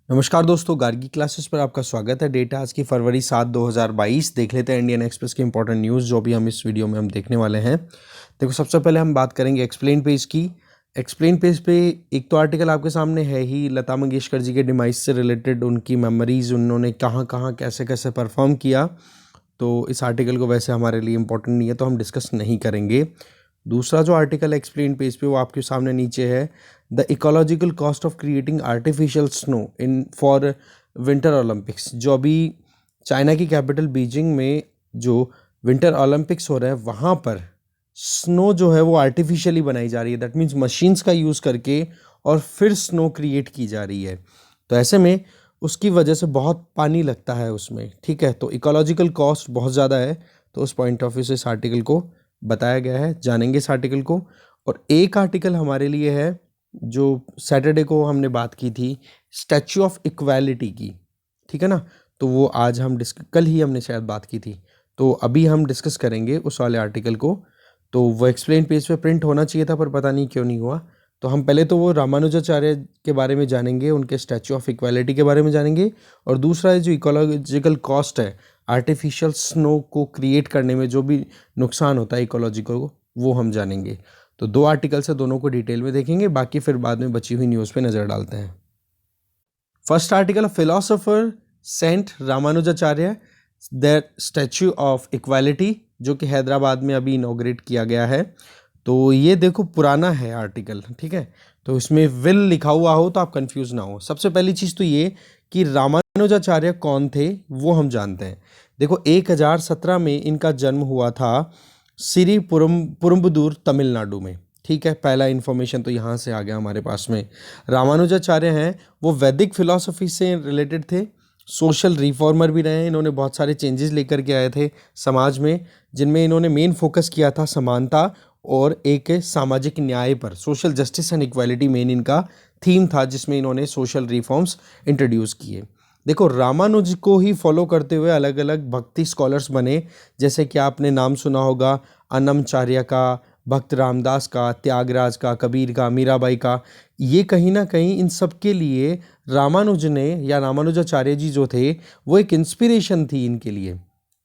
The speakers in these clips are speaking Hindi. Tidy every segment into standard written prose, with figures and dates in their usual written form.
नमस्कार दोस्तों, गार्गी क्लासेस पर आपका स्वागत है। डेट है आज की फरवरी 7 2022। देख लेते हैं इंडियन एक्सप्रेस की इंपॉर्टेंट न्यूज़ जो भी हम इस वीडियो में देखने वाले हैं। देखो, सबसे पहले हम बात करेंगे एक्सप्लेन पेज की। एक्सप्लेन पेज पे एक तो आर्टिकल आपके सामने है ही, लता मंगेशकर जी के डिमाइस से रिलेटेड उनकी मेमोरीज, उन्होंने कहाँ कहाँ कैसे कैसे परफॉर्म किया। तो इस आर्टिकल को वैसे हमारे लिए इम्पोर्टेंट नहीं है तो हम डिस्कस नहीं करेंगे। दूसरा जो आर्टिकल एक्सप्लेन पेज पे वो आपके सामने नीचे है, the ecological cost of creating artificial snow in for winter Olympics. जो अभी चाइना की कैपिटल बीजिंग में जो विंटर ओलंपिक्स हो रहे हैं वहाँ पर स्नो जो है वो आर्टिफिशियली बनाई जा रही है। दैट मीन्स मशीन्स का यूज़ करके और फिर स्नो क्रिएट की जा रही है। तो ऐसे में उसकी वजह से बहुत पानी लगता है उसमें, ठीक है। तो इकोलॉजिकल कॉस्ट बहुत ज़्यादा है। तो उस पॉइंट ऑफ व्यू से इस आर्टिकल को बताया गया है, जानेंगे इस आर्टिकल को। और एक आर्टिकल हमारे लिए है जो सैटरडे को हमने बात की थी, स्टैच्यू ऑफ इक्वालिटी की, ठीक है ना। तो वो आज हम कल ही हमने शायद बात की थी, तो अभी हम डिस्कस करेंगे उस वाले आर्टिकल को। तो वो एक्सप्लेन पेज पे प्रिंट होना चाहिए था पर पता नहीं क्यों नहीं हुआ। तो हम पहले तो वो रामानुजाचार्य के बारे में जानेंगे, उनके स्टैच्यू ऑफ इक्वालिटी के बारे में जानेंगे। और दूसरा है जो इकोलॉजिकल कॉस्ट है आर्टिफिशियल स्नो को क्रिएट करने में, जो भी नुकसान होता है इकोलॉजिकल को, वो हम जानेंगे। तो दो आर्टिकल्स है, दोनों को डिटेल में देखेंगे, बाकी फिर बाद में बची हुई न्यूज़ पे नज़र डालते हैं। First article, philosopher saint Ramanujacharya their statue of equality, जो कि हैदराबाद में अभी इनॉग्रेट किया गया है। तो ये देखो पुराना है आर्टिकल, ठीक है। तो इसमें विल लिखा हुआ हो तो आप कंफ्यूज ना हो। सबसे पहली चीज़ तो ये कि रामानुजाचार्य कौन थे वो हम जानते हैं। देखो, 1017 में इनका जन्म हुआ था सिरी पुरम्बदूर तमिलनाडु में, ठीक है। पहला इन्फॉर्मेशन तो यहाँ से आ गया हमारे पास में। रामानुजाचार्य हैं वो वैदिक फिलॉसफी से रिलेटेड थे, सोशल रिफॉर्मर भी रहे हैं। इन्होंने बहुत सारे चेंजेस लेकर के आए थे समाज में, जिनमें इन्होंने मेन फोकस किया था समानता और एक सामाजिक न्याय पर। Social justice and equality main इनका थीम था, जिसमें इन्होंने सोशल रिफॉर्म्स इंट्रोड्यूस किए। देखो, रामानुज को ही फॉलो करते हुए अलग अलग भक्ति स्कॉलर्स बने, जैसे कि आपने नाम सुना होगा अन्नमचार्य का, भक्त रामदास का, त्यागराज का, कबीर का, मीराबाई का। ये कहीं ना कहीं इन सब के लिए रामानुज ने या रामानुजाचार्य जी जो थे वो एक इंस्पिरेशन थी इनके लिए,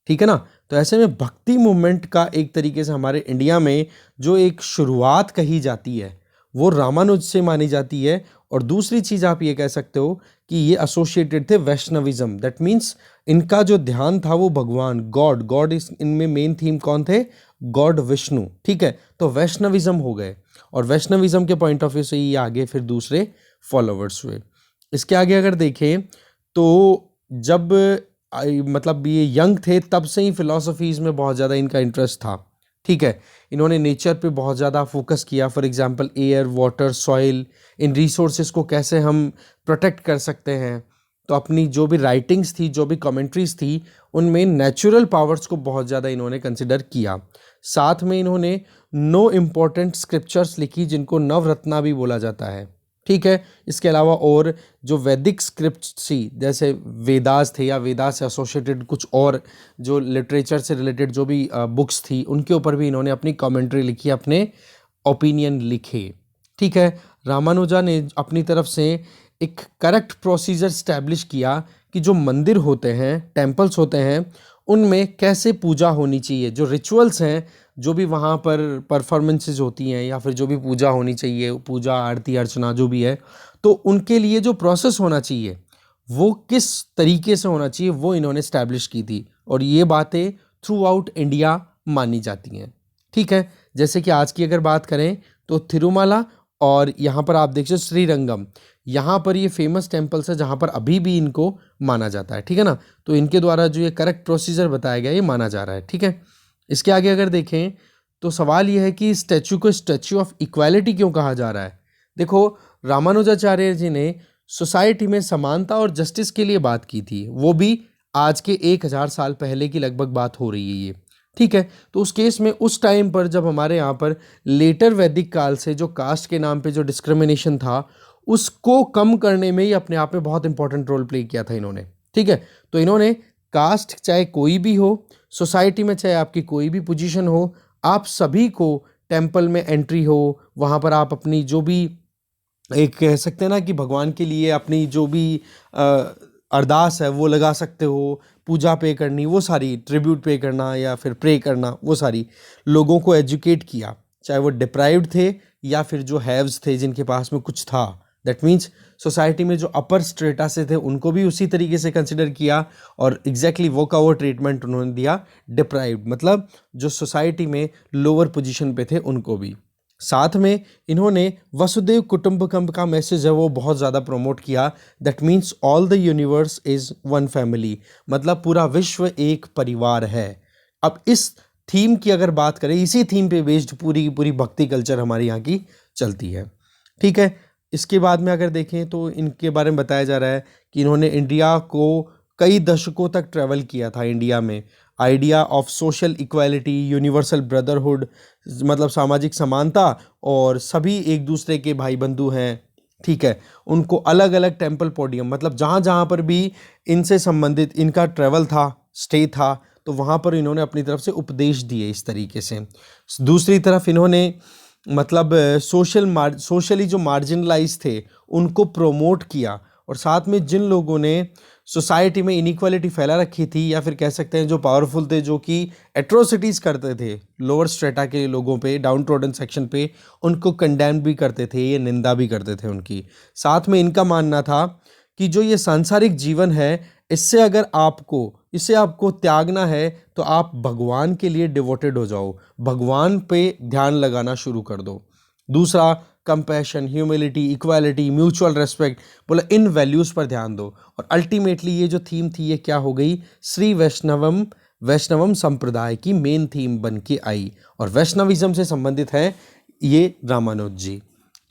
ठीक है ना। तो ऐसे में भक्ति मूवमेंट का एक तरीके से हमारे इंडिया में जो एक शुरुआत कही जाती है वो रामानुज से मानी जाती है। और दूसरी चीज़ आप ये कह सकते हो कि ये एसोसिएटेड थे वैष्णविज्म। दैट मीन्स इनका जो ध्यान था वो भगवान गॉड गॉड इस इनमें मेन थीम कौन थे, गॉड विष्णु, ठीक है। तो वैष्णविज्म हो गए और वैष्णविज्म के पॉइंट ऑफ व्यू से ये आगे फिर दूसरे फॉलोवर्स हुए। इसके आगे अगर देखें तो जब मतलब ये यंग थे तब से ही फिलॉसफीज़ में बहुत ज़्यादा इनका इंटरेस्ट था, ठीक है। इन्होंने नेचर पे बहुत ज़्यादा फोकस किया। For example air, water, soil, in resources को कैसे हम प्रोटेक्ट कर सकते हैं। तो अपनी जो भी राइटिंग्स थी, जो भी कमेंट्रीज थी, उनमें नेचुरल पावर्स को बहुत ज़्यादा इन्होंने कंसिडर किया। साथ में इन्होंने नो इम्पॉर्टेंट स्क्रिप्चर्स लिखी जिनको नवरत्ना भी बोला जाता है, ठीक है। इसके अलावा और जो वैदिक स्क्रिप्ट्स थी, जैसे वेदास थे या वेदास से एसोसिएटेड कुछ और जो लिटरेचर से रिलेटेड जो भी बुक्स थी, उनके ऊपर भी इन्होंने अपनी कमेंट्री लिखी, अपने ओपिनियन लिखे, ठीक है। रामानुजा ने अपनी तरफ से एक करेक्ट प्रोसीजर स्टैब्लिश किया कि जो मंदिर होते हैं, टेम्पल्स होते हैं, उनमें कैसे पूजा होनी चाहिए। जो रिचुअल्स हैं, जो भी वहाँ पर परफॉर्मेंसेज होती हैं या फिर जो भी पूजा होनी चाहिए, पूजा आरती अर्चना जो भी है, तो उनके लिए जो प्रोसेस होना चाहिए वो किस तरीके से होना चाहिए वो इन्होंने स्टैब्लिश की थी। और ये बातें थ्रू आउट इंडिया मानी जाती हैं, ठीक है। जैसे कि आज की अगर बात करें तो तिरुमला और यहाँ पर आप देख सकते श्रीरंगम, यहाँ पर ये फेमस टेम्पल्स है जहाँ पर अभी भी इनको माना जाता है, ठीक है ना। तो इनके द्वारा जो ये करेक्ट प्रोसीजर बताया गया ये माना जा रहा है, ठीक है। इसके आगे अगर देखें तो सवाल ये है कि स्टैच्यू को स्टैच्यू ऑफ इक्वालिटी क्यों कहा जा रहा है। देखो, रामानुजाचार्य जी ने सोसाइटी में समानता और जस्टिस के लिए बात की थी, वो भी आज के 1000 साल पहले की लगभग बात हो रही है ये, ठीक है। तो उस केस में उस टाइम पर जब हमारे यहाँ पर लेटर वैदिक काल से जो कास्ट के नाम पे जो डिस्क्रिमिनेशन था उसको कम करने में ही अपने आप में बहुत इंपॉर्टेंट रोल प्ले किया था इन्होंने, ठीक है। तो इन्होंने कास्ट चाहे कोई भी हो, सोसाइटी में चाहे आपकी कोई भी पोजीशन हो, आप सभी को टेम्पल में एंट्री हो, वहाँ पर आप अपनी जो भी एक कह सकते हैं ना कि भगवान के लिए अपनी जो भी अ, अरदास है वो लगा सकते हो, पूजा पे करनी, वो सारी ट्रिब्यूट पे करना या फिर प्रे करना, वो सारी लोगों को एजुकेट किया, चाहे वो डिप्राइव्ड थे या फिर जो हैव्स थे जिनके पास में कुछ था। दैट मीन्स सोसाइटी में जो अपर स्ट्रेटा से थे उनको भी उसी तरीके से कंसिडर किया, और एग्जैक्टली वो का वो ट्रीटमेंट उन्होंने दिया डिप्राइव्ड, मतलब जो सोसाइटी में लोअर पोजीशन पे थे उनको भी। साथ में इन्होंने वसुदेव कुटुंबकम का मैसेज है वो बहुत ज़्यादा प्रमोट किया। That means all the universe is one family, मतलब पूरा विश्व एक परिवार है। अब इस थीम की अगर बात करें, इसी थीम पे बेस्ड पूरी की पूरी भक्ति कल्चर हमारे यहाँ की चलती है। ठीक है, इसके बाद में अगर देखें तो इनके बारे में बताया जा रहा है कि इन्होंने इंडिया को कई दशकों तक ट्रैवल किया था। इंडिया में idea of social equality, universal brotherhood, मतलब सामाजिक समानता, और सभी एक दूसरे के भाई बंधु हैं। ठीक है, उनको अलग अलग टेम्पल पोडियम, मतलब जहाँ जहाँ पर भी इनसे संबंधित इनका ट्रैवल था, स्टे था, तो वहाँ पर इन्होंने अपनी तरफ से उपदेश दिए इस तरीके से। दूसरी तरफ इन्होंने मतलब सोशली जो मार्जिनलाइज थे उनको प्रोमोट किया, और साथ में जिन लोगों ने सोसाइटी में इनइक्वालिटी फैला रखी थी या फिर कह सकते हैं जो पावरफुल थे, जो कि एट्रोसिटीज़ करते थे लोअर स्ट्रेटा के लोगों पे, डाउन ट्रोडन सेक्शन पे, उनको कंडेम भी करते थे, ये निंदा भी करते थे उनकी। साथ में इनका मानना था कि जो ये सांसारिक जीवन है, इसे आपको त्यागना है तो आप भगवान के लिए डिवोटेड हो जाओ, भगवान पे ध्यान लगाना शुरू कर दो। दूसरा, compassion, humility, equality, mutual respect, बोला इन वैल्यूज़ पर ध्यान दो। और अल्टीमेटली ये जो थीम थी ये क्या हो गई, श्री वैष्णवम संप्रदाय की मेन थीम बन के आई, और वैष्णविज्म से संबंधित है ये रामानुज जी।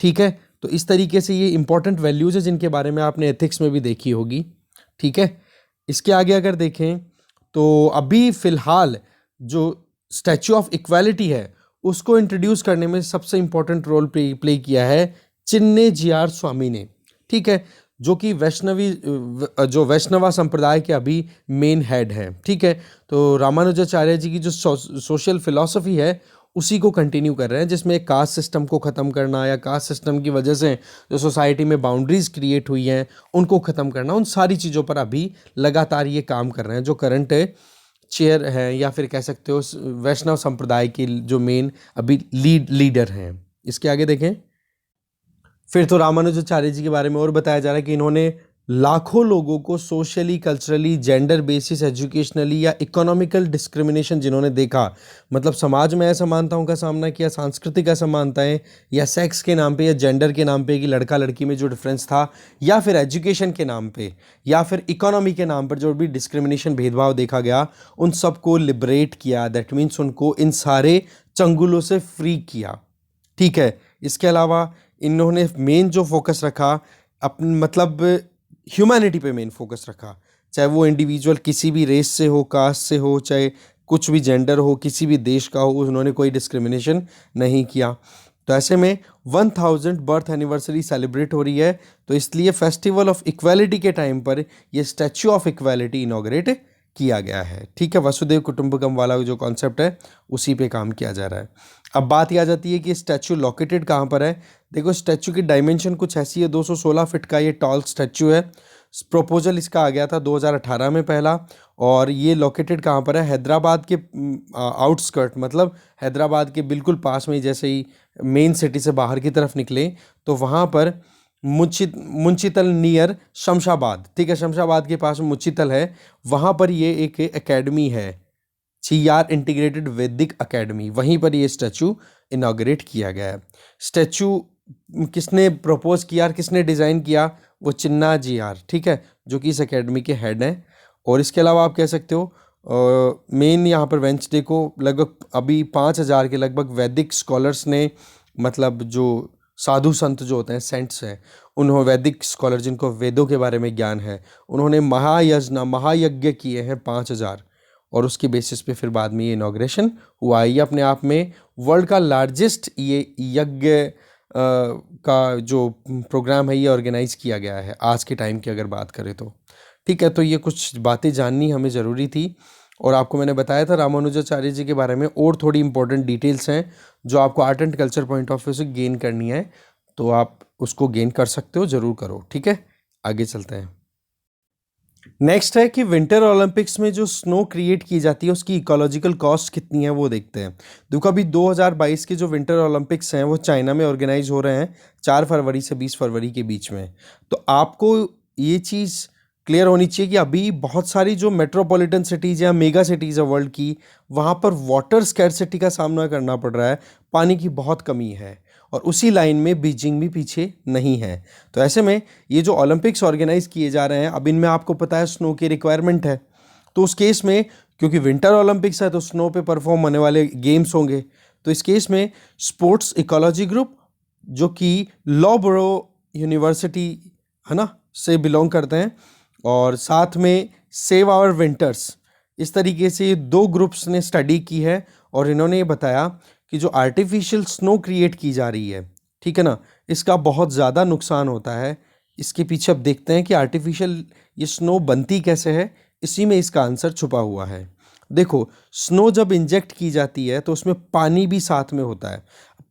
ठीक है, तो इस तरीके से ये इंपॉर्टेंट वैल्यूज़ है जिनके बारे में आपने एथिक्स में भी देखी होगी। ठीक है, इसके आगे अगर देखें तो अभी फ़िलहाल जो स्टैचू ऑफ इक्वालिटी है उसको इंट्रोड्यूस करने में सबसे इम्पोर्टेंट रोल प्ले किया है चिन्ने जीआर स्वामी ने। ठीक है, जो कि जो वैष्णवा संप्रदाय के अभी मेन हेड हैं। ठीक है, तो रामानुजाचार्य जी की जो सोशल फिलॉसफी है उसी को कंटिन्यू कर रहे हैं, जिसमें कास्ट सिस्टम को ख़त्म करना, या कास्ट सिस्टम की वजह से जो सोसाइटी में बाउंड्रीज क्रिएट हुई हैं उनको ख़त्म करना, उन सारी चीज़ों पर अभी लगातार ये काम कर रहे हैं। जो करंट चेयर हैं या फिर कह सकते हो वैष्णव संप्रदाय के जो मेन अभी लीडर हैं। इसके आगे देखें, फिर तो रामानुजाचार्य जी के बारे में और बताया जा रहा है कि इन्होंने लाखों लोगों को socially, culturally, gender basis, educationally या इकोनॉमिकल डिस्क्रिमिनेशन जिन्होंने देखा, मतलब समाज में असमानताओं का सामना किया, सांस्कृतिक असमानताएं, या सेक्स के नाम पे या जेंडर के नाम पे कि लड़का लड़की में जो डिफरेंस था, या फिर एजुकेशन के नाम पे या फिर इकोनॉमी के नाम पर जो भी डिस्क्रिमिनेशन, भेदभाव देखा गया, उन सबको लिबरेट किया। दैट मीन्स उनको इन सारे चंगुलों से फ्री किया। ठीक है, इसके अलावा इन्होंने मेन जो फोकस रखा अपन मतलब ह्यूमैनिटी पे मेन फोकस रखा, चाहे वो इंडिविजुअल किसी भी रेस से हो, कास्ट से हो, चाहे कुछ भी जेंडर हो, किसी भी देश का हो, उन्होंने कोई डिस्क्रिमिनेशन नहीं किया। तो ऐसे में 1000 बर्थ एनिवर्सरी सेलिब्रेट हो रही है, तो इसलिए फेस्टिवल ऑफ इक्वालिटी के टाइम पर ये स्टैच्यू ऑफ इक्वालिटी इनॉग्रेट किया गया है। ठीक है, वसुदेव कुटुंबकम वाला जो कॉन्सेप्ट है उसी पे काम किया जा रहा है। अब बात ये आ जाती है कि स्टैच्यू लोकेटेड कहाँ पर है। देखो, स्टैच्यू की डायमेंशन कुछ ऐसी है, 216 फीट का ये टॉल स्टैच्यू है। प्रपोजल इसका आ गया था 2018 में पहला, और ये लोकेटेड कहाँ पर है, हैदराबाद के आउटस्कर्ट, मतलब हैदराबाद के बिल्कुल पास में, जैसे ही मेन सिटी से बाहर की तरफ निकले तो वहाँ पर मुंशितल नियर शमशाबाद, ठीक है, शमशाबाद के पास में मुंशितल है, वहाँ पर ये एक एकेडमी है, छियार इंटीग्रेटेड वैदिक एकेडमी, वहीं पर ये स्टैचू इनॉग्रेट किया गया है। स्टैचू किसने प्रपोज किया और किसने डिज़ाइन किया, वो चिन्ना जी आर, ठीक है, जो कि इस एकेडमी के हेड हैं। और इसके अलावा आप कह सकते हो मेन यहाँ पर वेंसडे को लगभग अभी 5000 के लगभग वैदिक स्कॉलर्स ने, मतलब जो साधु संत जो होते हैं, सेंट्स हैं, उन्होंने वैदिक स्कॉलर जिनको वेदों के बारे में ज्ञान है, उन्होंने महायज्ञ किए हैं 5000, और उसके बेसिस पे फिर बाद में ये इनॉग्रेशन हुआ। ये अपने आप में वर्ल्ड का लार्जेस्ट ये यज्ञ का जो प्रोग्राम है ये ऑर्गेनाइज किया गया है आज के टाइम की अगर बात करें तो। ठीक है, तो ये कुछ बातें जाननी हमें ज़रूरी थी, और आपको मैंने बताया था रामानुजाचार्य जी के बारे में और थोड़ी इंपॉर्टेंट डिटेल्स हैं जो आपको art and culture point of view से गेन करनी है, तो आप उसको गेन कर सकते हो, ज़रूर करो। ठीक है, आगे चलते हैं। नेक्स्ट है कि विंटर ओलंपिक्स में जो स्नो क्रिएट की जाती है उसकी इकोलॉजिकल कॉस्ट कितनी है वो देखते हैं। देखो अभी 2022 के जो विंटर ओलंपिक्स हैं वो चाइना में ऑर्गेनाइज हो रहे हैं 4 फरवरी से 20 फरवरी के बीच में। तो आपको ये चीज़ क्लियर होनी चाहिए कि अभी बहुत सारी जो मेट्रोपॉलिटन सिटीज़ या मेगा सिटीज़ है वर्ल्ड की, वहाँ पर वाटर स्कैरसिटी का सामना करना पड़ रहा है, पानी की बहुत कमी है, और उसी लाइन में बीजिंग भी पीछे नहीं है। तो ऐसे में ये जो ओलंपिक्स ऑर्गेनाइज किए जा रहे हैं, अब इनमें आपको पता है स्नो की रिक्वायरमेंट है, तो उस केस में क्योंकि विंटर ओलंपिक्स है तो स्नो पे परफॉर्म होने वाले गेम्स होंगे, तो इस केस में स्पोर्ट्स इकोलॉजी ग्रुप जो कि लॉबरो यूनिवर्सिटी है ना से बिलोंग करते हैं, और साथ में सेव आवर विंटर्स, इस तरीके से ये 2 ग्रुप्स ने स्टडी की है, और इन्होंने ये बताया कि जो आर्टिफिशियल स्नो क्रिएट की जा रही है, ठीक है ना, इसका बहुत ज़्यादा नुकसान होता है। इसके पीछे अब देखते हैं कि आर्टिफिशियल ये स्नो बनती कैसे है, इसी में इसका आंसर छुपा हुआ है। देखो, स्नो जब इंजेक्ट की जाती है तो उसमें पानी भी साथ में होता है।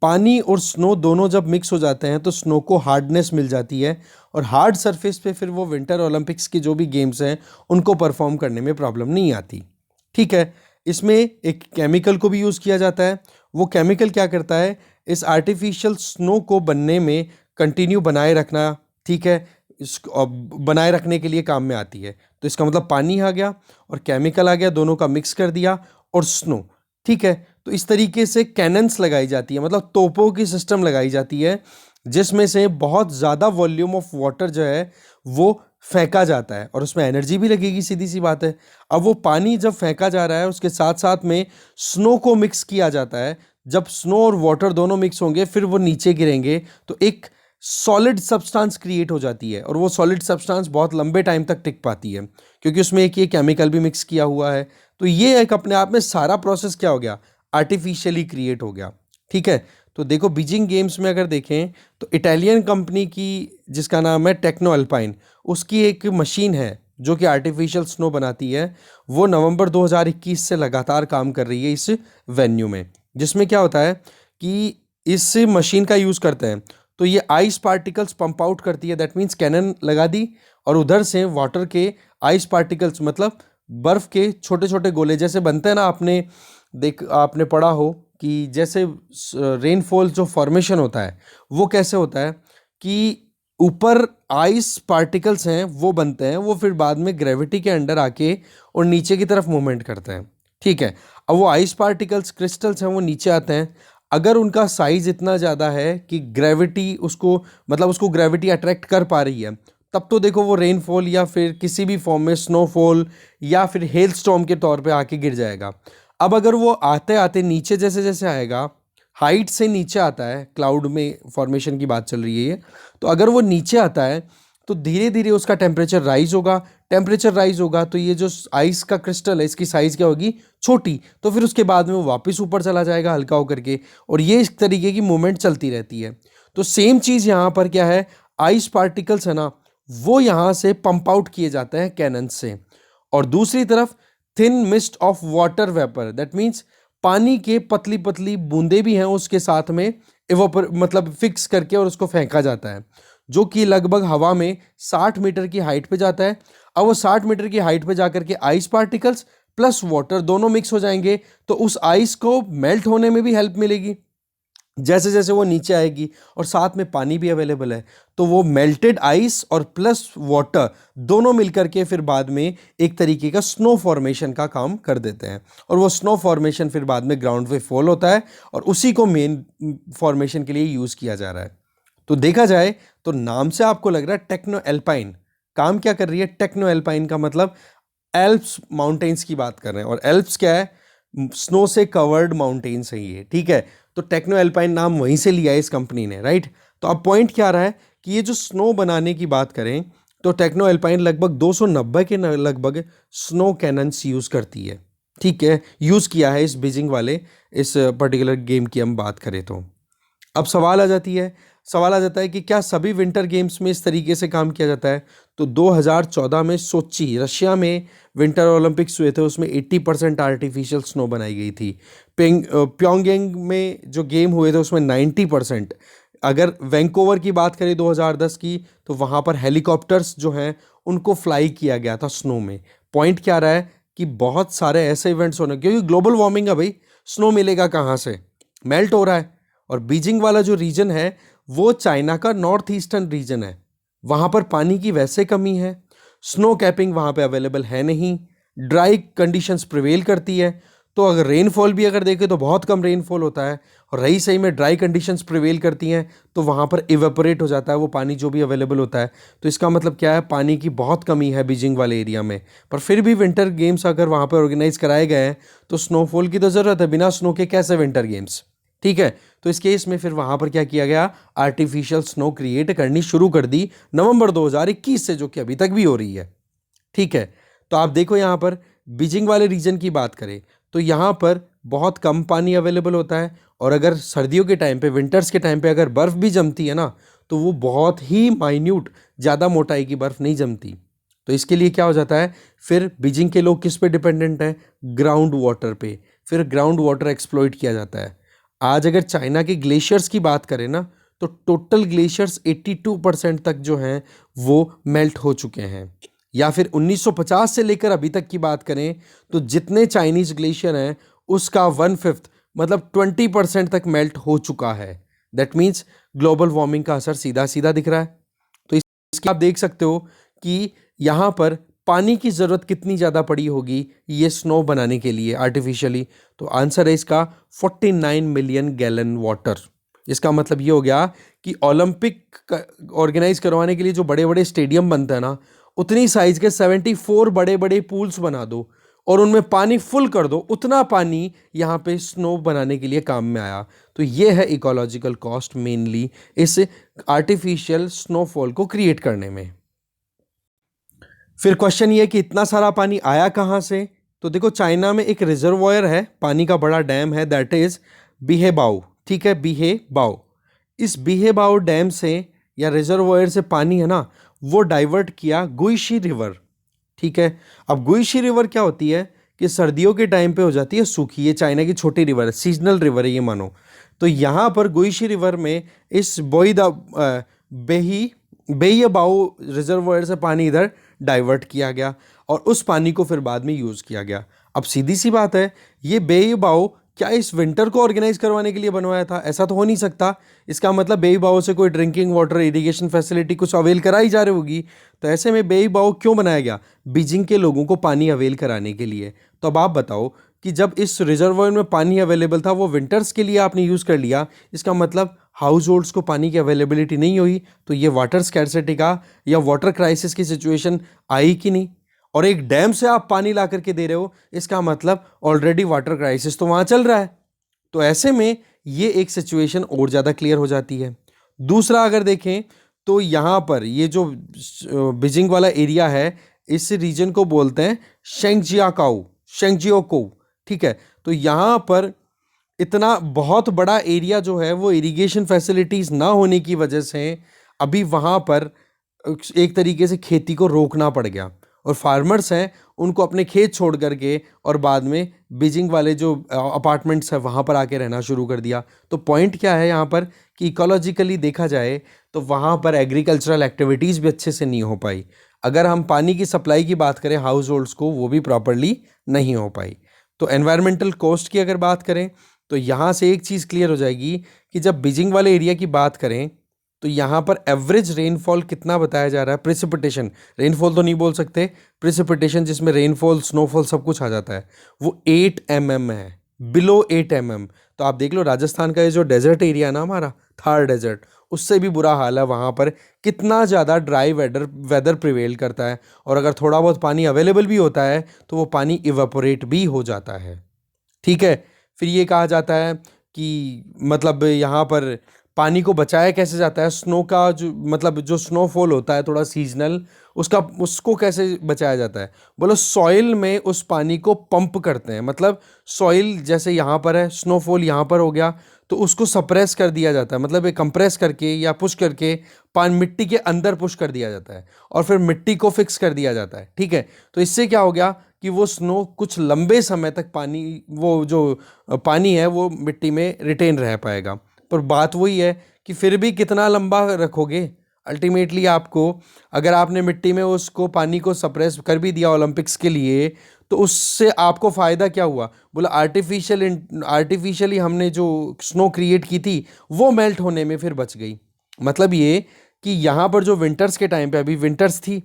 पानी और स्नो दोनों जब मिक्स हो जाते हैं तो स्नो को हार्डनेस मिल जाती है, और हार्ड सरफेस पे फिर वो विंटर ओलंपिक्स के जो भी गेम्स हैं उनको परफॉर्म करने में प्रॉब्लम नहीं आती। ठीक है, इसमें एक केमिकल को भी यूज़ किया जाता है। वो केमिकल क्या करता है, इस आर्टिफिशियल स्नो को बनने में कंटिन्यू बनाए रखना, ठीक है, इसको बनाए रखने के लिए काम में आती है। तो इसका मतलब पानी आ गया और केमिकल आ गया, दोनों का मिक्स कर दिया, और स्नो। ठीक है, तो इस तरीके से कैनन्स लगाई जाती है, मतलब तोपों की सिस्टम लगाई जाती है, जिसमें से बहुत ज़्यादा वॉल्यूम ऑफ वाटर जो है वो फेंका जाता है, और उसमें एनर्जी भी लगेगी, सीधी सी बात है। अब वो पानी जब फेंका जा रहा है उसके साथ साथ में स्नो को मिक्स किया जाता है। जब स्नो और वाटर दोनों मिक्स होंगे फिर वो नीचे गिरेंगे तो एक सॉलिड सब्सटेंस क्रिएट हो जाती है, और वो सॉलिड सब्सटेंस बहुत लंबे टाइम तक टिक पाती है क्योंकि उसमें एक ये केमिकल भी मिक्स किया हुआ है। तो ये एक अपने आप में सारा प्रोसेस क्या हो गया, आर्टिफिशियली क्रिएट हो गया। ठीक है, तो देखो बीजिंग गेम्स में अगर देखें तो इटालियन कंपनी की जिसका नाम है टेक्नो अल्पाइन, उसकी एक मशीन है जो कि आर्टिफिशियल स्नो बनाती है। वो नवंबर 2021 से लगातार काम कर रही है इस वेन्यू में, जिसमें क्या होता है कि इस मशीन का यूज़ करते हैं तो ये आइस पार्टिकल्स पंप आउट करती है। दैट मीन्स कैनन लगा दी और उधर से वाटर के आइस पार्टिकल्स, मतलब बर्फ़ के छोटे छोटे गोले जैसे बनते हैं ना, आपने पढ़ा हो कि जैसे रेनफॉल जो फॉर्मेशन होता है वो कैसे होता है कि ऊपर आइस पार्टिकल्स हैं वो बनते हैं, वो फिर बाद में ग्रेविटी के अंडर आके और नीचे की तरफ मूवमेंट करते हैं। ठीक है, अब वो आइस पार्टिकल्स क्रिस्टल्स हैं वो नीचे आते हैं। अगर उनका साइज इतना ज़्यादा है कि ग्रेविटी उसको, मतलब उसको ग्रेविटी अट्रैक्ट कर पा रही है, तब तो देखो वो रेनफॉल या फिर किसी भी फॉर्म में स्नोफॉल या फिर हेल स्टॉर्म के तौर पे आके गिर जाएगा। अब अगर वो आते आते नीचे जैसे जैसे आएगा, हाइट से नीचे आता है, क्लाउड में फॉर्मेशन की बात चल रही है ये, तो अगर वो नीचे आता है तो धीरे धीरे उसका टेम्परेचर राइज होगा। टेम्परेचर राइज होगा तो ये जो आइस का क्रिस्टल है इसकी साइज़ क्या होगी, छोटी, तो फिर उसके बाद में वो वापस ऊपर चला जाएगा हल्का होकर के, और ये इस तरीके की मूवमेंट चलती रहती है। तो सेम चीज़ यहाँ पर क्या है, आइस पार्टिकल्स है ना, वो यहाँ से पंप आउट किए जाते हैं कैनन से, और दूसरी तरफ thin mist of water vapour, that means पानी के पतली पतली बूंदे भी हैं उसके साथ में, इवोपर मतलब फिक्स करके और उसको फेंका जाता है, जो कि लगभग हवा में 60 मीटर की हाइट पे जाता है। अब वो 60 मीटर की हाइट पे जाकर के आइस पार्टिकल्स प्लस वाटर दोनों मिक्स हो जाएंगे, तो उस आइस को मेल्ट होने में भी हेल्प मिलेगी जैसे जैसे वो नीचे आएगी, और साथ में पानी भी अवेलेबल है, तो वो मेल्टेड आइस और प्लस वाटर दोनों मिलकर के फिर बाद में एक तरीके का स्नो फॉर्मेशन का काम कर देते हैं, और वो स्नो फॉर्मेशन फिर बाद में ग्राउंड पे फॉल होता है, और उसी को मेन फॉर्मेशन के लिए यूज़ किया जा रहा है। तो देखा जाए तो नाम से आपको लग रहा है टेक्नो एल्पाइन काम क्या कर रही है। टेक्नो एल्पाइन का मतलब एल्प्स माउंटेन्स की बात कर रहे हैं, और एल्प्स क्या है, स्नो से कवर्ड माउंटेन्स है ये। ठीक है, तो टेक्नो एल्पाइन नाम वहीं से लिया है इस कंपनी ने, राइट। तो अब पॉइंट क्या आ रहा है कि ये जो स्नो बनाने की बात करें तो टेक्नो एल्पाइन लगभग 290 के लगभग स्नो कैनन्स यूज़ करती है। ठीक है, यूज़ किया है इस बीजिंग वाले इस पर्टिकुलर गेम की हम बात करें तो। अब सवाल आ जाता है कि क्या सभी विंटर गेम्स में इस तरीके से काम किया जाता है। तो 2014 में सोची रशिया में विंटर ओलंपिक्स हुए थे, उसमें 80% आर्टिफिशियल स्नो बनाई गई थी। प्योंगयांग में जो गेम हुए थे उसमें 90%, अगर वैंकूवर की बात करें 2010 की, तो वहाँ पर हेलीकॉप्टर्स जो हैं उनको फ्लाई किया गया था स्नो में। पॉइंट क्या रहा है कि बहुत सारे ऐसे इवेंट्स होने, क्योंकि ग्लोबल वार्मिंग है भाई, स्नो मिलेगा कहाँ से, मेल्ट हो रहा है। और बीजिंग वाला जो रीजन है वो चाइना का नॉर्थ ईस्टर्न रीजन है, वहाँ पर पानी की वैसे कमी है, स्नो कैपिंग वहाँ पे अवेलेबल है नहीं, ड्राई कंडीशंस प्रिवेल करती है। तो अगर रेनफॉल भी अगर देखें तो बहुत कम रेनफॉल होता है, और रही सही में ड्राई कंडीशंस प्रिवेल करती हैं तो वहाँ पर इवेपोरेट हो जाता है वो पानी जो भी अवेलेबल होता है। तो इसका मतलब क्या है, पानी की बहुत कमी है बीजिंग वाले एरिया में। पर फिर भी विंटर गेम्स अगर वहाँ पर ऑर्गेनाइज कराए गए हैं तो स्नोफॉल की तो ज़रूरत है, बिना स्नो के कैसे विंटर गेम्स, ठीक है। तो इस केस में फिर वहाँ पर क्या किया गया, आर्टिफिशियल स्नो क्रिएट करनी शुरू कर दी नवंबर 2021 से, जो कि अभी तक भी हो रही है, ठीक है। तो आप देखो यहाँ पर बीजिंग वाले रीजन की बात करें तो यहाँ पर बहुत कम पानी अवेलेबल होता है, और अगर सर्दियों के टाइम पे, विंटर्स के टाइम पे अगर बर्फ़ भी जमती है ना, तो वो बहुत ही माइन्यूट, ज़्यादा मोटाई की बर्फ़ नहीं जमती। तो इसके लिए क्या हो जाता है, फिर बीजिंग के लोग किस पे डिपेंडेंट हैं, ग्राउंड वाटर पे। फिर ग्राउंड वाटर एक्सप्लॉइट किया जाता है। आज अगर चाइना के ग्लेशियर्स की बात करें ना, तो टोटल ग्लेशियर्स 82% तक जो हैं वो मेल्ट हो चुके हैं। या फिर 1950 से लेकर अभी तक की बात करें तो जितने चाइनीज ग्लेशियर हैं उसका 1/5 मतलब 20% तक मेल्ट हो चुका है। दैट मीन्स ग्लोबल वार्मिंग का असर सीधा सीधा दिख रहा है। तो इसके आप देख सकते हो कि यहाँ पर पानी की ज़रूरत कितनी ज़्यादा पड़ी होगी ये स्नो बनाने के लिए आर्टिफिशियली। तो आंसर है इसका 49 मिलियन गैलन वाटर। इसका मतलब ये हो गया कि ओलंपिक ऑर्गेनाइज करवाने के लिए जो बड़े बड़े स्टेडियम बनते हैं ना, उतनी साइज के 74 बड़े बड़े पूल्स बना दो और उनमें पानी फुल कर दो, उतना पानी यहाँ पे स्नो बनाने के लिए काम में आया। तो ये है इकोलॉजिकल कॉस्ट मेनली इस आर्टिफिशियल स्नोफॉल को क्रिएट करने में। फिर क्वेश्चन ये कि इतना सारा पानी आया कहाँ से। तो देखो चाइना में एक रिजर्वॉयर है, पानी का बड़ा डैम है, दैट इज बिहेबाओ, ठीक है, बिहेबाओ। इस बिहेबाओ डैम से या रिजर्वॉयर से पानी है ना वो डाइवर्ट किया गुइशी रिवर, ठीक है। अब गुइशी रिवर क्या होती है कि सर्दियों के टाइम पे हो जाती है सूखी, ये चाइना की छोटी रिवर है, सीजनल रिवर है ये मानो। तो यहाँ पर गुइशी रिवर में इस बोईदा बेही बेइबाओ रिजर्वॉयर से पानी इधर डाइवर्ट किया गया और उस पानी को फिर बाद में यूज़ किया गया। अब सीधी सी बात है, ये बेइबाओ क्या इस विंटर को ऑर्गेनाइज करवाने के लिए बनवाया था? ऐसा तो हो नहीं सकता। इसका मतलब बेइबाओ से कोई ड्रिंकिंग वाटर इरिगेशन फैसिलिटी कुछ अवेल कराई जा रही होगी। तो ऐसे में बेइबाओ क्यों बनाया गया? बीजिंग के लोगों को पानी अवेल कराने के लिए। तो अब आप बताओ कि जब इस रिजर्वॉयर में पानी अवेलेबल था वो विंटर्स के लिए आपने यूज़ कर लिया, इसका मतलब हाउस होल्ड्स को पानी की अवेलेबिलिटी नहीं हुई, तो ये वाटर स्कैरसिटी का या वाटर क्राइसिस की सिचुएशन आई कि नहीं। और एक डैम से आप पानी ला करके दे रहे हो, इसका मतलब ऑलरेडी वाटर क्राइसिस तो वहाँ चल रहा है। तो ऐसे में ये एक सिचुएशन और ज़्यादा क्लियर हो जाती है। दूसरा अगर देखें तो यहाँ पर ये जो बीजिंग वाला एरिया है, इस रीजन को बोलते हैं शेंगजियाकाओ, शेंगजियोको, ठीक है। तो यहाँ पर इतना बहुत बड़ा एरिया जो है वो इरिगेशन फैसिलिटीज़ ना होने की वजह से अभी वहाँ पर एक तरीके से खेती को रोकना पड़ गया, और फार्मर्स हैं उनको अपने खेत छोड़ करके और बाद में बीजिंग वाले जो अपार्टमेंट्स हैं वहाँ पर आके रहना शुरू कर दिया। तो पॉइंट क्या है यहाँ पर कि इकोलॉजिकली देखा जाए तो वहाँ पर एग्रीकल्चरल एक्टिविटीज़ भी अच्छे से नहीं हो पाई। अगर हम पानी की सप्लाई की बात करें हाउस होल्ड्स को, वो भी प्रॉपरली नहीं हो पाई। तो एनवायरमेंटल कॉस्ट की अगर बात करें तो यहाँ से एक चीज़ क्लियर हो जाएगी कि जब बीजिंग वाले एरिया की बात करें तो यहाँ पर एवरेज रेनफॉल कितना बताया जा रहा है, प्रेसिपिटेशन, रेनफॉल तो नहीं बोल सकते, प्रेसिपिटेशन जिसमें रेनफॉल स्नोफॉल सब कुछ आ जाता है, वो 8 mm है, बिलो 8 mm। तो आप देख लो राजस्थान का ये जो डेजर्ट एरिया है ना हमारा, थार डेजर्ट, उससे भी बुरा हाल है वहाँ पर, कितना ज़्यादा ड्राई वेदर प्रिवेल करता है, और अगर थोड़ा बहुत पानी अवेलेबल भी होता है तो वो पानी इवेपोरेट भी हो जाता है, ठीक है। फिर ये कहा जाता है कि मतलब यहाँ पर पानी को बचाया कैसे जाता है, स्नो का जो मतलब जो स्नोफॉल होता है थोड़ा सीजनल, उसको कैसे बचाया जाता है, बोलो सॉइल में उस पानी को पंप करते हैं। मतलब सॉइल जैसे यहाँ पर है, स्नोफॉल यहाँ पर हो गया तो उसको सप्रेस कर दिया जाता है, मतलब एक कंप्रेस करके या पुश करके पानी मिट्टी के अंदर पुश कर दिया जाता है और फिर मिट्टी को फिक्स कर दिया जाता है, ठीक है। तो इससे क्या हो गया कि वो स्नो कुछ लंबे समय तक पानी, वो जो पानी है वो मिट्टी में रिटेन रह पाएगा। पर बात वही है कि फिर भी कितना लंबा रखोगे। अल्टीमेटली आपको, अगर आपने मिट्टी में उसको पानी को सप्रेस कर भी दिया ओलंपिक्स के लिए, तो उससे आपको फ़ायदा क्या हुआ? बोला आर्टिफिशियली हमने जो स्नो क्रिएट की थी वो मेल्ट होने में फिर बच गई। मतलब ये कि यहाँ पर जो विंटर्स के टाइम पे, अभी विंटर्स थी,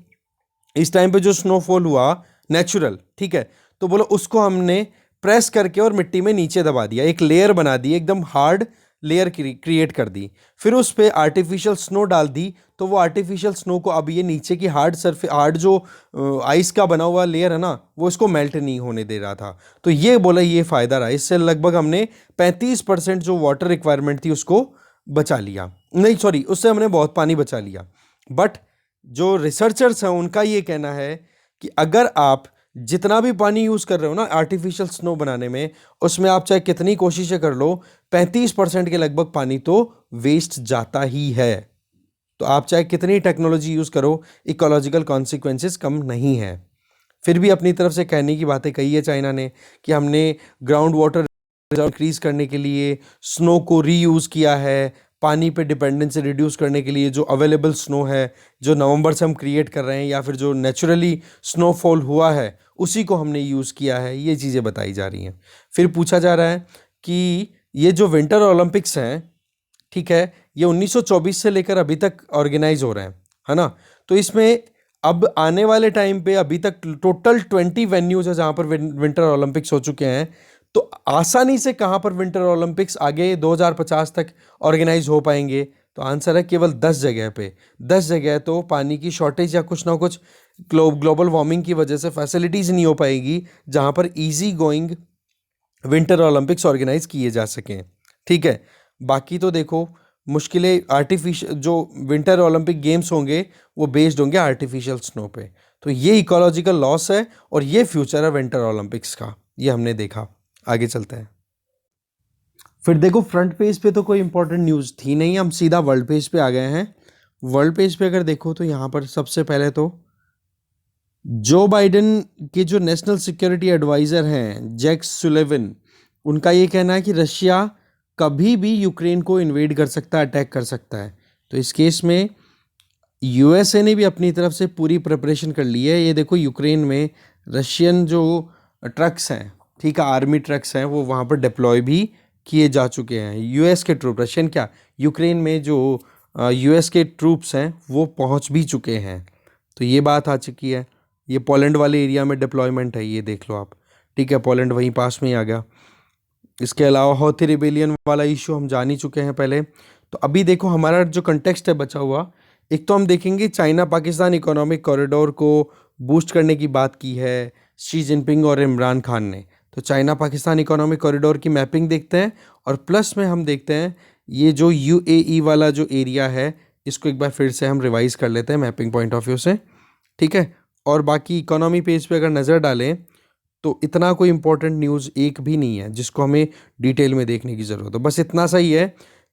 इस टाइम पे जो स्नोफॉल हुआ नेचुरल, ठीक है, तो बोलो उसको हमने प्रेस करके और मिट्टी में नीचे दबा दिया, एक लेयर बना दी, एकदम हार्ड लेयर क्रिएट कर दी। फिर उस पे आर्टिफिशियल स्नो डाल दी, तो वो आर्टिफिशियल स्नो को अब ये नीचे की हार्ड जो आइस का बना हुआ लेयर है ना, वो इसको मेल्ट नहीं होने दे रहा था। तो ये बोला, ये फ़ायदा रहा, इससे लगभग हमने 35% जो वाटर रिक्वायरमेंट थी उसको बचा लिया। नहीं सॉरी, उससे हमने बहुत पानी बचा लिया। बट जो रिसर्चर्स हैं उनका ये कहना है कि अगर आप जितना भी पानी यूज़ कर रहे हो ना आर्टिफिशियल स्नो बनाने में, उसमें आप चाहे कितनी कोशिशें कर लो, 35% के लगभग पानी तो वेस्ट जाता ही है। तो आप चाहे कितनी टेक्नोलॉजी यूज़ करो, इकोलॉजिकल कॉन्सिक्वेंसेस कम नहीं है। फिर भी अपनी तरफ से कहने की बातें कही है चाइना ने कि हमने ग्राउंड वाटर इंक्रीज करने के लिए स्नो को रीयूज़ किया है, पानी पे डिपेंडेंसी रिड्यूस करने के लिए जो अवेलेबल स्नो है, जो नवंबर से हम क्रिएट कर रहे हैं, या फिर जो नेचुरली स्नोफॉल हुआ है उसी को हमने यूज़ किया है, ये चीज़ें बताई जा रही हैं। फिर पूछा जा रहा है कि ये जो विंटर ओलंपिक्स हैं, ठीक है, ये 1924 से लेकर अभी तक ऑर्गेनाइज हो रहे हैं, है ना। तो इसमें अब आने वाले टाइम पे अभी तक टोटल 20 वेन्यूज है जहाँ पर विंटर ओलंपिक्स हो चुके हैं। तो आसानी से कहाँ पर विंटर ओलंपिक्स आगे 2050 तक ऑर्गेनाइज हो पाएंगे? तो आंसर है केवल 10 जगह पे। 10 जगह तो पानी की शॉर्टेज या कुछ ना कुछ ग्लोबल वार्मिंग की वजह से फैसिलिटीज़ नहीं हो पाएगी जहाँ पर easy going winter Olympics organise किए जा सकें, ठीक है। बाकी तो देखो, मुश्किलें आर्टिफिशियल जो विंटर ओलंपिक गेम्स होंगे वो बेस्ड होंगे आर्टिफिशियल स्नो पे। तो ये इकोलॉजिकल लॉस है और ये फ्यूचर है विंटर ओलंपिक्स का, ये हमने देखा। आगे चलते हैं। फिर देखो, फ्रंट पेज पे तो कोई इंपॉर्टेंट न्यूज़ थी नहीं, हम सीधा वर्ल्ड पेज पे आ गए हैं। वर्ल्ड पेज पे अगर देखो तो यहाँ पर सबसे पहले तो जो बाइडेन के जो नेशनल सिक्योरिटी एडवाइज़र हैं जैक सुलिवन, उनका ये कहना है कि रशिया कभी भी यूक्रेन को इन्वेड कर सकता है, अटैक कर सकता है। तो इस केस में यूएसए ने भी अपनी तरफ से पूरी प्रिपरेशन कर ली है। ये देखो, यूक्रेन में रशियन जो ट्रक्स हैं, ठीक है, आर्मी ट्रक्स हैं, वो वहाँ पर डिप्लॉय भी किए जा चुके हैं। यूएस के ट्रूप, रशियन क्या, यूक्रेन में जो यूएस के ट्रूप्स हैं वो पहुँच भी चुके हैं। तो ये बात आ चुकी है। ये पोलैंड वाले एरिया में डिप्लॉयमेंट है, ये देख लो आप, ठीक है, पोलैंड वहीं पास में ही आ गया। इसके अलावा हौथी रिबेलियन वाला इशू हम जान ही चुके हैं पहले। तो अभी देखो हमारा जो कंटेक्स्ट है बचा हुआ, एक तो हम देखेंगे चाइना पाकिस्तान इकोनॉमिक कॉरिडोर को बूस्ट करने की बात की है शी जिनपिंग और इमरान खान ने। तो चाइना पाकिस्तान इकोनॉमिक कॉरिडोर की मैपिंग देखते हैं, और प्लस में हम देखते हैं ये जो यूएई वाला जो एरिया है, इसको एक बार फिर से हम रिवाइज कर लेते हैं मैपिंग पॉइंट ऑफ व्यू से, ठीक है। और बाकी इकोनॉमी पेज पे अगर नज़र डालें तो इतना कोई इंपॉर्टेंट न्यूज़ एक भी नहीं है जिसको हमें डिटेल में देखने की ज़रूरत है। बस इतना सा ही है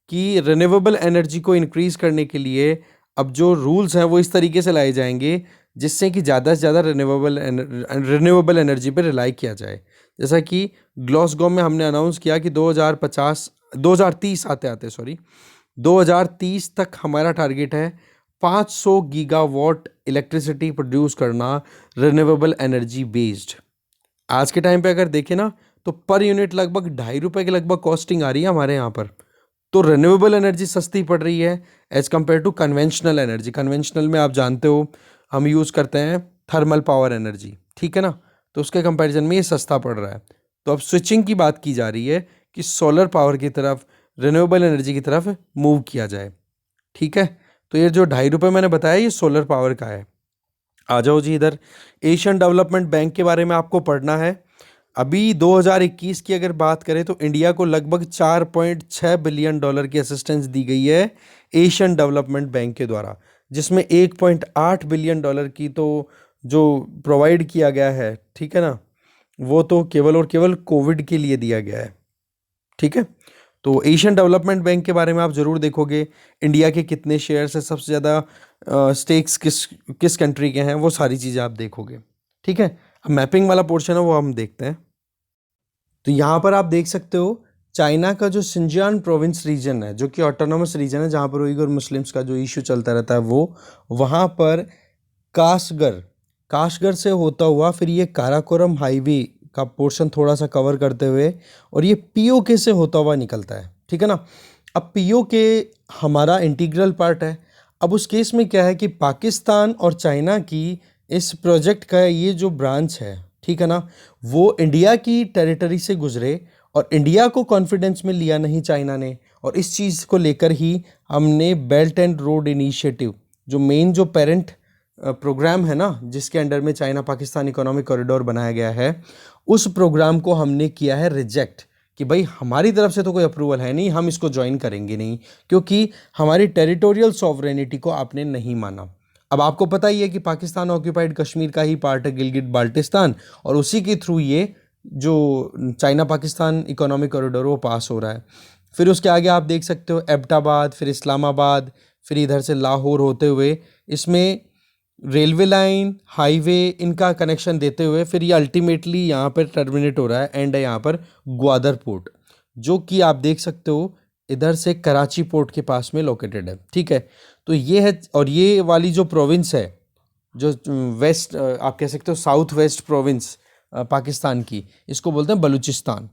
कि रिन्यूएबल एनर्जी को इंक्रीज़ करने के लिए अब जो रूल्स हैं वो इस तरीके से लाए जाएंगे जिससे कि ज़्यादा से ज़्यादा रिन्यूएबल एनर्जी पर रिलाई किया जाए। जैसा कि ग्लासगो में हमने अनाउंस किया कि 2030 आते आते 2030 तक हमारा टारगेट है 500 गीगावाट इलेक्ट्रिसिटी प्रोड्यूस करना रिन्यूएबल एनर्जी बेस्ड। आज के टाइम पे अगर देखें ना तो पर यूनिट लगभग ₹2.5 के लगभग कॉस्टिंग आ रही है हमारे यहाँ पर। तो रिन्यूएबल एनर्जी सस्ती पड़ रही है as compare to conventional energy. Conventional में आप जानते हो हम यूज़ करते हैं थर्मल पावर एनर्जी, ठीक है ना, तो उसके कंपैरिजन में ये सस्ता पड़ रहा है। तो अब स्विचिंग की बात की जा रही है कि सोलर पावर की तरफ, रिन्यूएबल एनर्जी की तरफ मूव किया जाए, ठीक है। तो ये जो ₹2.5 मैंने बताया ये सोलर पावर का है। आ जाओ जी इधर, एशियन डेवलपमेंट बैंक के बारे में आपको पढ़ना है। अभी 2021 की अगर बात करें तो इंडिया को लगभग $4.6 बिलियन की असिस्टेंस दी गई है एशियन डेवलपमेंट बैंक के द्वारा, जिसमें $1.8 बिलियन की तो जो प्रोवाइड किया गया है, ठीक है ना, वो तो केवल और केवल कोविड के लिए दिया गया है, ठीक है। तो एशियन डेवलपमेंट बैंक के बारे में आप ज़रूर देखोगे, इंडिया के कितने शेयर्स है, सबसे ज़्यादा स्टेक्स किस किस कंट्री के हैं, वो सारी चीज़ें आप देखोगे, ठीक है। अब मैपिंग वाला पोर्शन है वो हम देखते हैं। तो यहाँ पर आप देख सकते हो चाइना का जो सिंजियान प्रोविंस रीजन है, जो कि ऑटोनोमस रीजन है, जहाँ पर उइगर मुस्लिम्स का जो इशू चलता रहता है, वो वहाँ पर काशगर काशगर से होता हुआ फिर ये काराकोरम हाईवे का पोर्शन थोड़ा सा कवर करते हुए और ये पीओके से होता हुआ निकलता है, ठीक है ना। अब पीओके हमारा इंटीग्रल पार्ट है। अब उस केस में क्या है कि पाकिस्तान और चाइना की इस प्रोजेक्ट का ये जो ब्रांच है, ठीक है ना, वो इंडिया की टेरिटरी से गुजरे और इंडिया को कॉन्फिडेंस में लिया नहीं चाइना ने, और इस चीज़ को लेकर ही हमने बेल्ट एंड रोड इनिशिएटिव, जो मेन जो पेरेंट प्रोग्राम है ना, जिसके अंडर में चाइना पाकिस्तान इकोनॉमिक कॉरिडोर बनाया गया है, उस प्रोग्राम को हमने किया है रिजेक्ट कि भाई हमारी तरफ से तो कोई अप्रूवल है नहीं, हम इसको ज्वाइन करेंगे नहीं, क्योंकि हमारी टेरिटोरियल सॉवरेनिटी को आपने नहीं माना। अब आपको पता ही है कि पाकिस्तान ऑक्यूपाइड कश्मीर का ही पार्ट है गिलगिट बाल्टिस्तान, और उसी के थ्रू ये जो चाइना पाकिस्तान इकोनॉमिक कॉरिडोर वो पास हो रहा है। फिर उसके आगे आप देख सकते हो एबटाबाद, फिर इस्लामाबाद, फिर इधर से लाहौर होते हुए इसमें रेलवे लाइन, हाईवे, इनका कनेक्शन देते हुए फिर ये अल्टीमेटली यहाँ पर टर्मिनेट हो रहा है, एंड है यहाँ पर ग्वादर पोर्ट, जो कि आप देख सकते हो इधर से कराची पोर्ट के पास में लोकेटेड है, ठीक है। तो ये है, और ये वाली जो प्रोविंस है, जो वेस्ट आप कह सकते हो साउथ वेस्ट प्रोविंस पाकिस्तान की, इसको बोलते हैं बलूचिस्तान,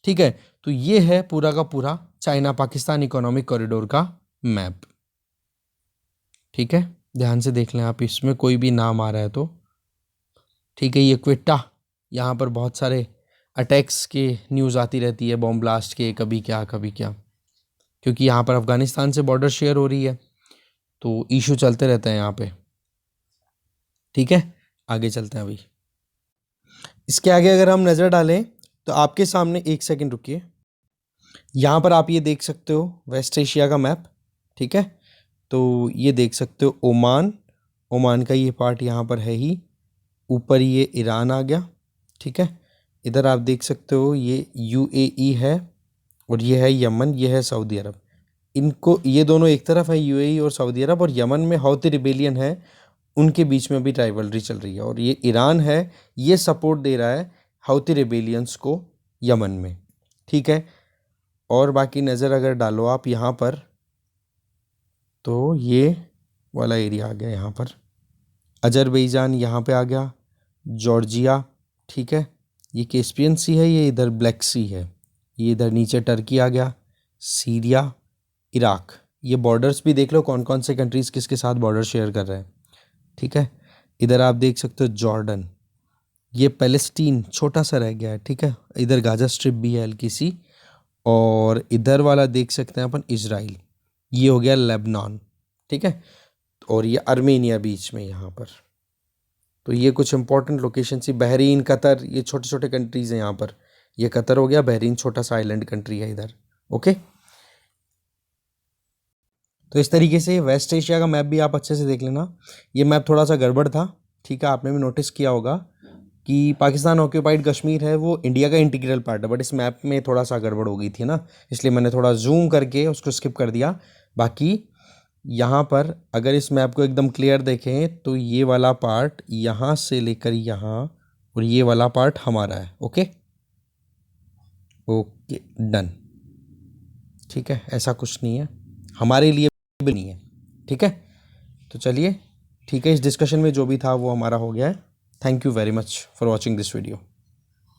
ठीक है। तो ये है पूरा का पूरा चाइना पाकिस्तान इकोनॉमिक कॉरिडोर का मैप, ठीक है। ध्यान से देख लें आप, इसमें कोई भी नाम आ रहा है तो, ठीक है। ये क्वेटा, यहाँ पर बहुत सारे अटैक्स के न्यूज़ आती रहती है, बॉम्ब ब्लास्ट के, कभी क्या कभी क्या, क्योंकि यहाँ पर अफ़गानिस्तान से बॉर्डर शेयर हो रही है, तो इशू चलते रहते हैं यहाँ पे, ठीक है। आगे चलते हैं अभी। इसके आगे अगर हम नज़र डालें तो आपके सामने, एक सेकंड रुकिए, यहाँ पर आप ये देख सकते हो वेस्ट एशिया का मैप, ठीक है। तो ये देख सकते हो ओमान, ओमान का ये पार्ट यहाँ पर है ही, ऊपर ये ईरान आ गया, ठीक है। इधर आप देख सकते हो ये यूएई है, और ये है यमन, ये है सऊदी अरब। इनको, ये दोनों एक तरफ है यूएई और सऊदी अरब, और यमन में हौती रिबेलियन है, उनके बीच में भी राइवलरी चल रही है, और ये ईरान है, ये सपोर्ट दे रहा है हौती रिबेलियंस को यमन में, ठीक है। और बाकी नज़र अगर डालो आप यहाँ पर, तो ये वाला एरिया आ गया, यहाँ पर अजरबैजान यहाँ पे आ गया, जॉर्जिया, ठीक है। ये कैस्पियन सी है, ये इधर ब्लैक सी है, ये इधर नीचे टर्की आ गया, सीरिया, इराक। ये बॉर्डर्स भी देख लो कौन कौन से कंट्रीज़ किसके साथ बॉर्डर शेयर कर रहे हैं, ठीक है। इधर आप देख सकते हो जॉर्डन, ये पैलेस्टीन छोटा सा रह गया है, ठीक है। इधर गाजा स्ट्रिप भी है हल्की सी, और इधर वाला देख सकते हैं अपन इजराइल, ये हो गया लेबनान, ठीक है। और ये अर्मेनिया बीच में यहाँ पर। तो ये कुछ इंपॉर्टेंट लोकेशन सी, बहरीन, कतर, ये छोटे छोटे कंट्रीज़ हैं यहाँ पर। ये कतर हो गया, बहरीन छोटा सा आइलैंड कंट्री है इधर, ओके। तो इस तरीके से वेस्ट एशिया का मैप भी आप अच्छे से देख लेना। ये मैप थोड़ा सा गड़बड़ था, ठीक है, आपने भी नोटिस किया होगा कि पाकिस्तान ऑक्यूपाइड कश्मीर है वो इंडिया का इंटीग्रल पार्ट है, बट इस मैप में थोड़ा सा गड़बड़ हो गई थी ना, इसलिए मैंने थोड़ा जूम करके उसको स्किप कर दिया। बाकी यहाँ पर अगर इस मैप को एकदम क्लियर देखें तो ये वाला पार्ट यहाँ से लेकर यहाँ, और ये वाला पार्ट हमारा है, ओके ओके डन, ठीक है। ऐसा कुछ नहीं है, हमारे लिए भी नहीं है, ठीक है। तो चलिए, ठीक है, इस डिस्कशन में जो भी था वो हमारा हो गया है। Thank you very much for watching this video.